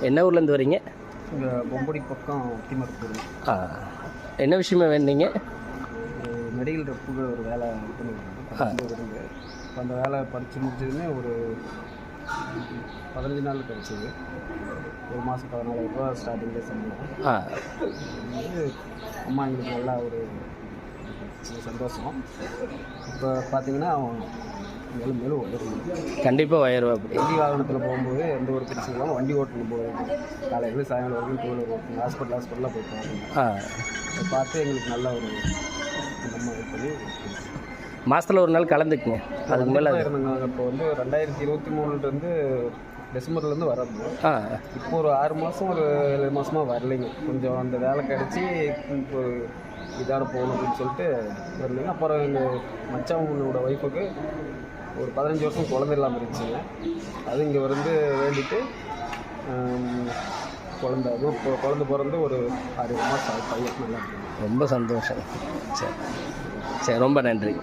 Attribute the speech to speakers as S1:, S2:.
S1: என்ன ஊர்லேருந்து வரீங்க?
S2: இங்கே பொம்படி பக்கம் திமர்பூர்.
S1: என்ன விஷயமா வேணுங்க?
S2: மெடிக்கல் ரெப்புக்கு ஒரு வேலை இது பண்ணியிருக்காங்க. இப்போ அந்த வேலை படித்து முடிச்சதுமே ஒரு 15 நாள் கிடச்சிது. ஒரு மாதம் 14,000 ரூபா ஸ்டார்டிங்கில் சம்பளம். வந்து அம்மா எங்களுக்கு நல்லா ஒரு சந்தோஷம். இப்போ பார்த்தீங்கன்னா மேலும் மேலும் உயரும்.
S1: கண்டிப்பாக உயர்வா. அப்படி
S2: வண்டி வாகனத்தில் போகும்போது எந்த ஒரு பிரச்சனையும் இல்லாமல் வண்டி ஓட்டணும் போகுது. காலையில் சாயங்காலம் வரைக்கும் டூவீலர் ஓட்டணும். ஹாஸ்பிட்டலாக போய் பார்க்கணும். அதை பார்த்து எங்களுக்கு நல்ல ஒரு நம்ம இது பண்ணி
S1: மாதத்தில் ஒரு நாள் கலந்துக்குங்க. அதுக்கு மேலே
S2: இருந்தாங்க. இப்போ வந்து 2023 டிசம்பர்லேருந்து வர்றது. இப்போ ஒரு 6 மாதம் ஒரு 7 மாதமாக வரலைங்க. கொஞ்சம் அந்த வேலை கிடச்சி இப்போ இதான போகணும் அப்படின்னு சொல்லிட்டு வரலைங்க. அப்புறம் எங்கள் மச்சானோட ஒய்ஃபுக்கு ஒரு 15 வருஷம் குழந்தை இல்லாமல் இருந்துச்சுங்க. அது இங்கே வந்து வேண்டிட்டு குழந்தை பிறந்து ஒரு 6 மாதம் பையன் நல்லா இருக்கு.
S1: ரொம்ப சந்தோஷம். சரி சரி, ரொம்ப நன்றி.